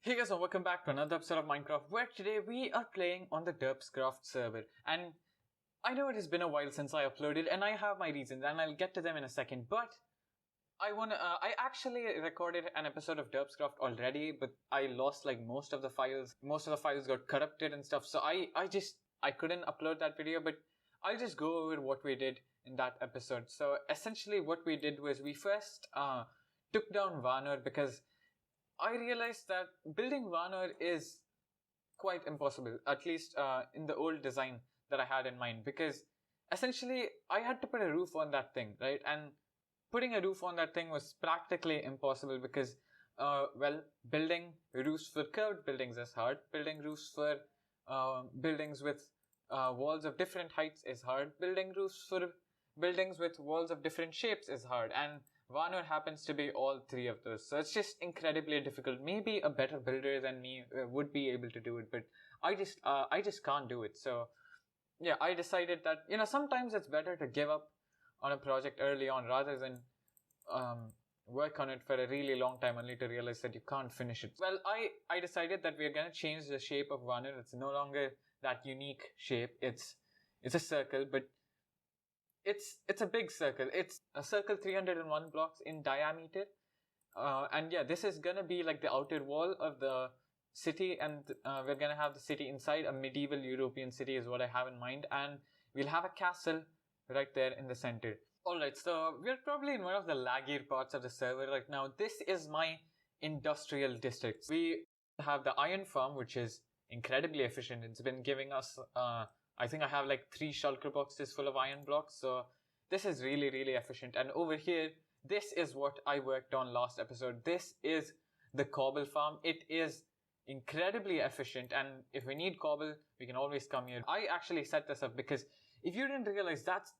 Hey guys, and welcome back to another episode of Minecraft, where today we are playing on the DerpsCraft server. And I know it has been a while since I uploaded, and I have my reasons, and I'll get to them in a second. But I actually recorded an episode of DerpsCraft already, but I lost like most of the files. Most of the files got corrupted and stuff, so I couldn't upload that video. But I'll just go over what we did in that episode. So essentially, what we did was we first took down Vanür because I realized that building Vanür is quite impossible, at least in the old design that I had in mind, because essentially I had to put a roof on that thing, right? And putting a roof on that thing was practically impossible because, building roofs for curved buildings is hard. Building roofs for buildings with walls of different heights is hard. Building roofs for buildings with walls of different shapes is hard. And Vanür happens to be all three of those. So it's just incredibly difficult. Maybe a better builder than me would be able to do it, but I just can't do it. So yeah, I decided that, sometimes it's better to give up on a project early on rather than work on it for a really long time only to realize that you can't finish it. Well, I decided that we're going to change the shape of Vanür. It's no longer that unique shape. It's a circle, but it's a big circle. It's a circle 301 blocks in diameter. And yeah, this is gonna be like the outer wall of the city, and we're gonna have the city inside. A medieval European city is what I have in mind, and we'll have a castle right there in the center. Alright, so we're probably in one of the laggier parts of the server right now. This is my industrial district. We have the iron farm, which is incredibly efficient. It's been giving us I think I have like 3 shulker boxes full of iron blocks, so this is really, really efficient. And over here, this is what I worked on last episode. This is the Kabul Farm. It is incredibly efficient, and if we need cobble, we can always come here. I actually set this up because if you didn't realize, that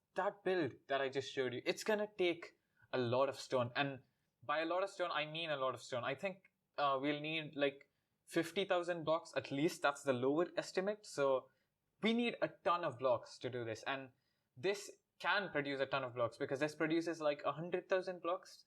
build that I just showed you, it's gonna take a lot of stone. And by a lot of stone, I mean a lot of stone. I think we'll need like 50,000 blocks at least. That's the lower estimate. So we need a ton of blocks to do this, and this can produce a ton of blocks because this produces like 100,000 blocks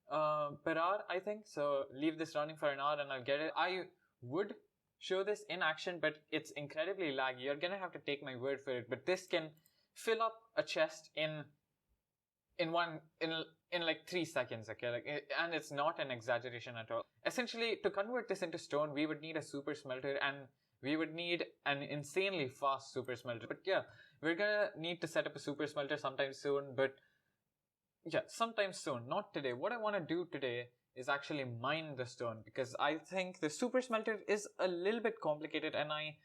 per hour, I think. So leave this running for an hour and I'll get it. I would show this in action, but it's incredibly laggy. You're gonna have to take my word for it. But this can fill up a chest in like 3 seconds, okay? And it's not an exaggeration at all. Essentially, to convert this into stone, we would need a super smelter, and we would need an insanely fast super smelter. But yeah, we're gonna need to set up a super smelter sometime soon. But yeah, sometime soon, not today. What I want to do today is actually mine the stone, because I think the super smelter is a little bit complicated, and I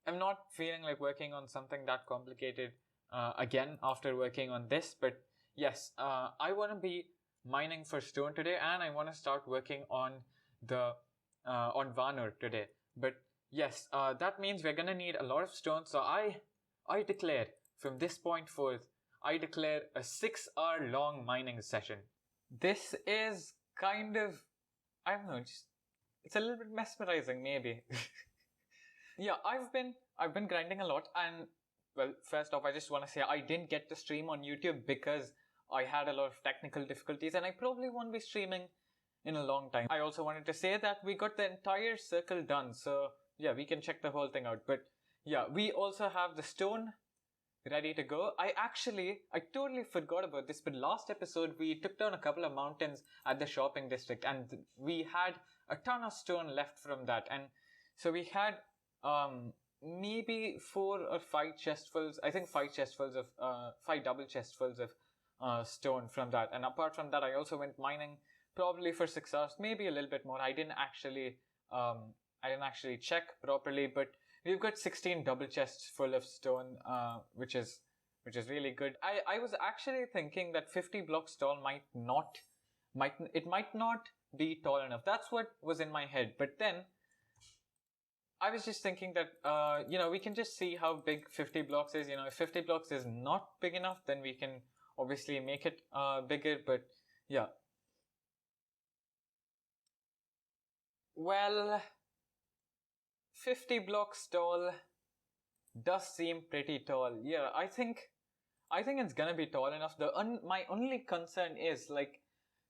am not feeling like working on something that complicated again after working on this. But yes, I want to be mining for stone today, and I want to start working on on Vanür today. But yes, that means we're gonna need a lot of stone. So I declare from this point forth, I declare a 6-hour long mining session. This is kind of, I don't know, it's a little bit mesmerizing, maybe. Yeah, I've been grinding a lot, and well, first off, I just want to say I didn't get to stream on YouTube because I had a lot of technical difficulties, and I probably won't be streaming in a long time. I also wanted to say that we got the entire circle done, so yeah, we can check the whole thing out. But yeah, we also have the stone ready to go. I totally forgot about this, but last episode we took down a couple of mountains at the shopping district, and we had a ton of stone left from that. And so we had maybe 4 or 5 chestfuls, I think 5 chestfuls of 5 double chestfuls of stone from that. And apart from that, I also went mining probably for 6 hours, maybe a little bit more. I didn't actually check properly, but we've got 16 double chests full of stone, which is really good. I was actually thinking that 50 blocks tall might not be tall enough. That's what was in my head. But then I was just thinking that, we can just see how big 50 blocks is. If 50 blocks is not big enough, then we can obviously make it bigger. But yeah. Well, 50 blocks tall does seem pretty tall. Yeah, I think it's gonna be tall enough. My only concern is, like,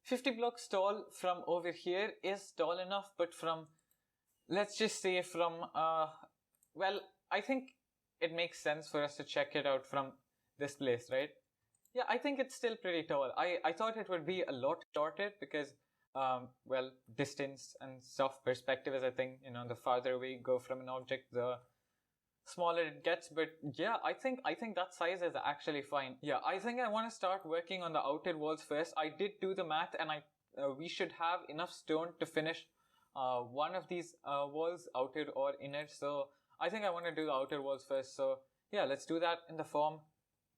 50 blocks tall from over here is tall enough, but from let's just say from, well, I think it makes sense for us to check it out from this place, right? Yeah, I think it's still pretty tall. I thought it would be a lot shorter because, well, distance and stuff, perspective is a thing. You know, the farther we go from an object, the smaller it gets. But yeah, I think that size is actually fine. Yeah, I think I want to start working on the outer walls first. I did do the math, and we should have enough stone to finish one of these walls, outer or inner. So I think I want to do the outer walls first. So yeah, let's do that in the form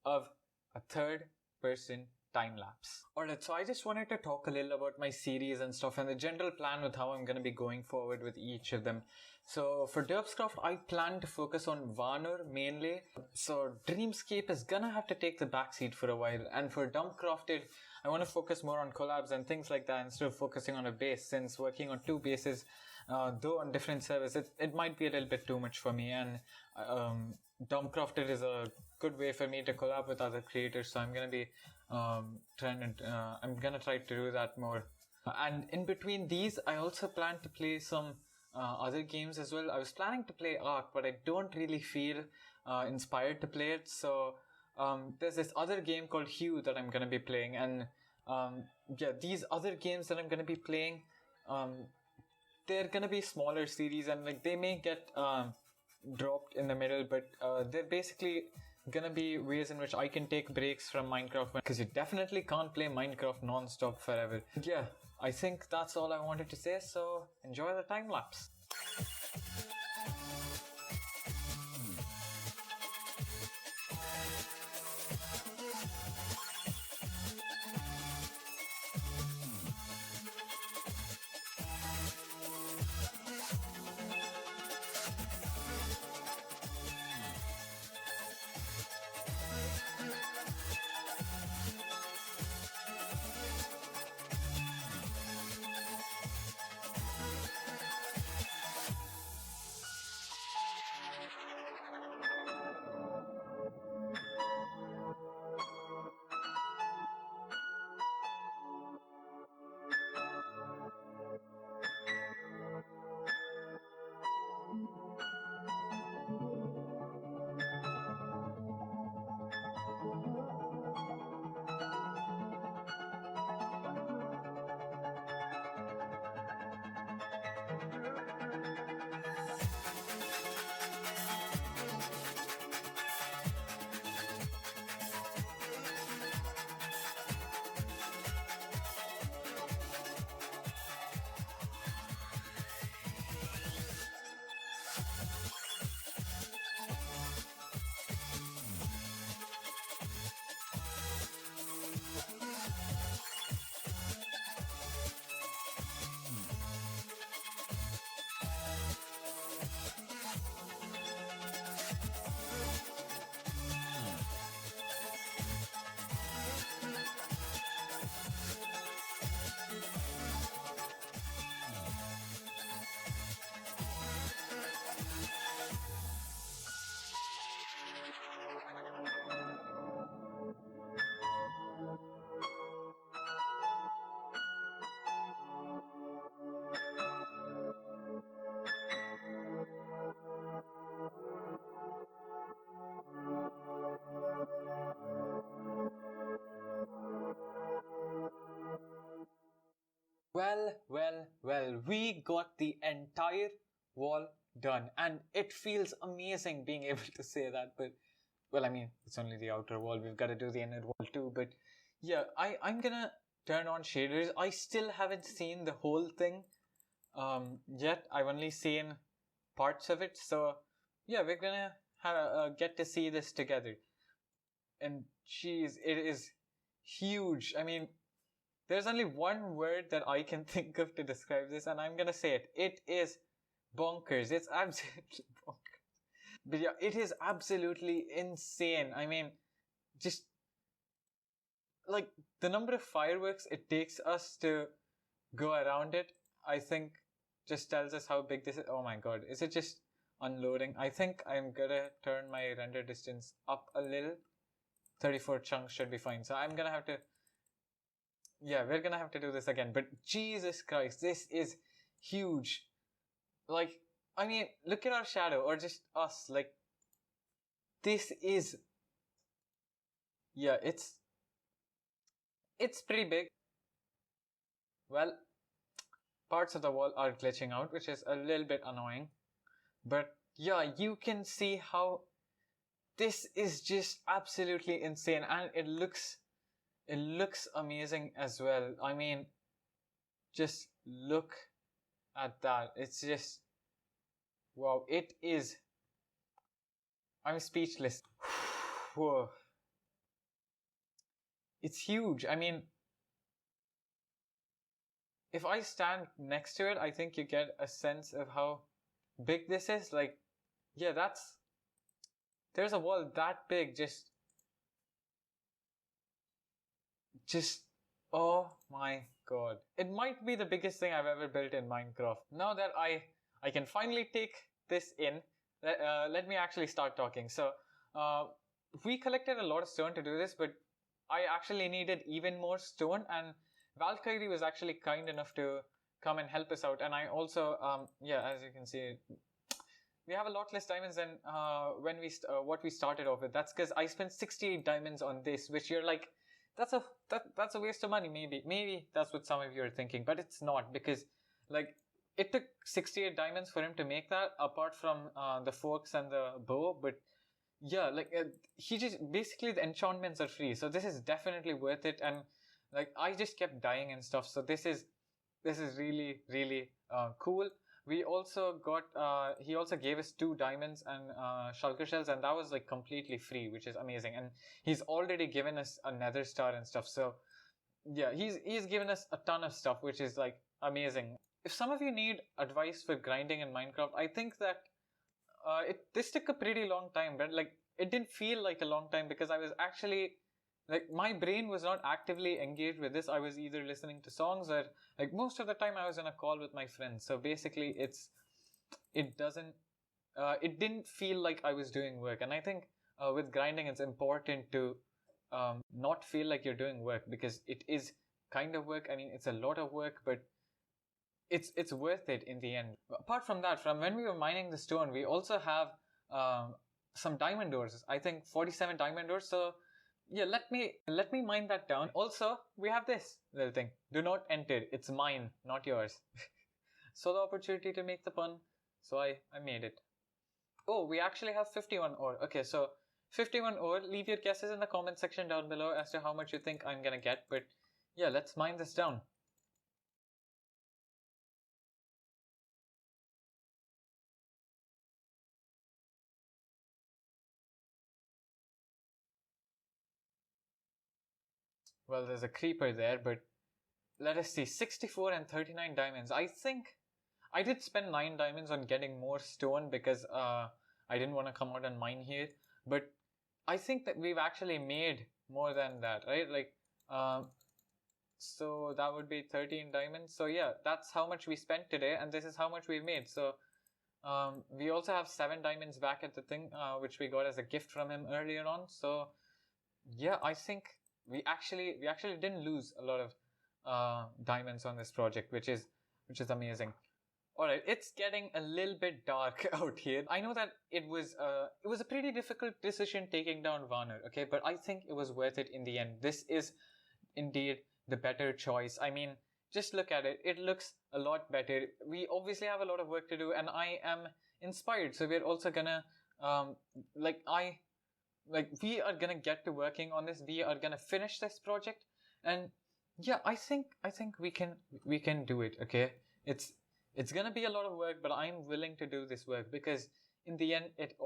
of a third person time lapse. Alright, so I just wanted to talk a little about my series and stuff and the general plan with how I'm going to be going forward with each of them. So for DerpsCraft, I plan to focus on Vanür mainly. So Dreamscape is gonna have to take the backseat for a while. And for Dumpcrafted, I want to focus more on collabs and things like that instead of focusing on a base, since working on two bases, though on different servers, it might be a little bit too much for me. And Dumpcrafted is a good way for me to collab with other creators, so I'm gonna be I'm gonna try to do that more. And in between these, I also plan to play some other games as well. I was planning to play Ark, but I don't really feel inspired to play it. So there's this other game called Hue that I'm gonna be playing, and yeah, these other games that I'm gonna be playing, they're gonna be smaller series, and like they may get dropped in the middle, but they're basically gonna be ways in which I can take breaks from Minecraft, because you definitely can't play Minecraft non-stop forever. But yeah, I think that's all I wanted to say, so enjoy the time lapse. Well, we got the entire wall done, and it feels amazing being able to say that. But well, I mean, it's only the outer wall, we've got to do the inner wall too. But yeah, I'm gonna turn on shaders. I still haven't seen the whole thing yet. I've only seen parts of it, so yeah, we're gonna get to see this together. And geez, it is huge. I mean, there's only one word that I can think of to describe this, and I'm gonna say it. It is bonkers. It's absolutely bonkers. But yeah, it is absolutely insane. I mean, just like the number of fireworks it takes us to go around it, I think just tells us how big this is. Oh my god, is it just unloading? I think I'm gonna turn my render distance up a little. 34 chunks should be fine. So I'm gonna have to, yeah, we're gonna have to do this again. But Jesus Christ, this is huge. Like, I mean, look at our shadow, or just us. Like, this is, yeah, it's pretty big. Well, parts of the wall are glitching out, which is a little bit annoying. But yeah, you can see how this is just absolutely insane, and it looks amazing as well. I mean, just look at that. It's just wow. It is. I'm speechless. Whoa. It's huge. I mean, if I stand next to it, I think you get a sense of how big this is. Like, yeah, there's a wall that big. Just, oh my god. It might be the biggest thing I've ever built in Minecraft. Now that I can finally take this in, let me actually start talking. So, we collected a lot of stone to do this, but I actually needed even more stone, and Valkyrie was actually kind enough to come and help us out. And I also, yeah, as you can see, we have a lot less diamonds than when what we started off with. That's because I spent 68 diamonds on this, which you're like, that's a waste of money. Maybe that's what some of you are thinking, but it's not, because like it took 68 diamonds for him to make that, apart from the forks and the bow. But yeah, like he just basically the enchantments are free, so this is definitely worth it. And like I just kept dying and stuff, so this is really cool. We also got he also gave us 2 diamonds and shulker shells, and that was like completely free, which is amazing. And he's already given us a nether star and stuff, so yeah, he's given us a ton of stuff, which is like amazing. If some of you need advice for grinding in Minecraft, I think that this took a pretty long time, but like it didn't feel like a long time, because I was actually like, my brain was not actively engaged with this. I was either listening to songs, or like most of the time I was in a call with my friends. So basically it didn't feel like I was doing work. And I think with grinding it's important to not feel like you're doing work, because it is kind of work. I mean, it's a lot of work, but it's worth it in the end. Apart from that, from when we were mining the stone, we also have some diamond doors. I think 47 diamond doors. So yeah, let me mine that down. Also, we have this little thing. Do not enter. It's mine, not yours. So the opportunity to make the pun. So I made it. Oh, we actually have 51 ore. Okay, so 51 ore. Leave your guesses in the comment section down below as to how much you think I'm gonna get. But yeah, let's mine this down. Well, there's a creeper there, but let us see. 64 and 39 diamonds. I think I did spend 9 diamonds on getting more stone, because I didn't want to come out and mine here. But I think that we've actually made more than that, right? Like, so that would be 13 diamonds. So yeah, that's how much we spent today, and this is how much we've made. So we also have 7 diamonds back at the thing, which we got as a gift from him earlier on. So yeah, I think we actually didn't lose a lot of diamonds on this project, which is amazing. Alright, it's getting a little bit dark out here. I know that it was a pretty difficult decision taking down Vanür, okay, but I think it was worth it in the end. This is indeed the better choice. I mean, just look at it. It looks a lot better. We obviously have a lot of work to do, and I am inspired. So we're also gonna we are gonna get to working on this. We are gonna finish this project, and yeah, I think we can do it. Okay, it's gonna be a lot of work, but I'm willing to do this work, because in the end it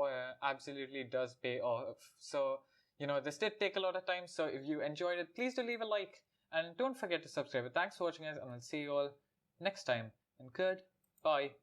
absolutely does pay off. So you know, this did take a lot of time. So if you enjoyed it, please do leave a like, and don't forget to subscribe. Thanks for watching, guys, and I'll see you all next time. And goodbye.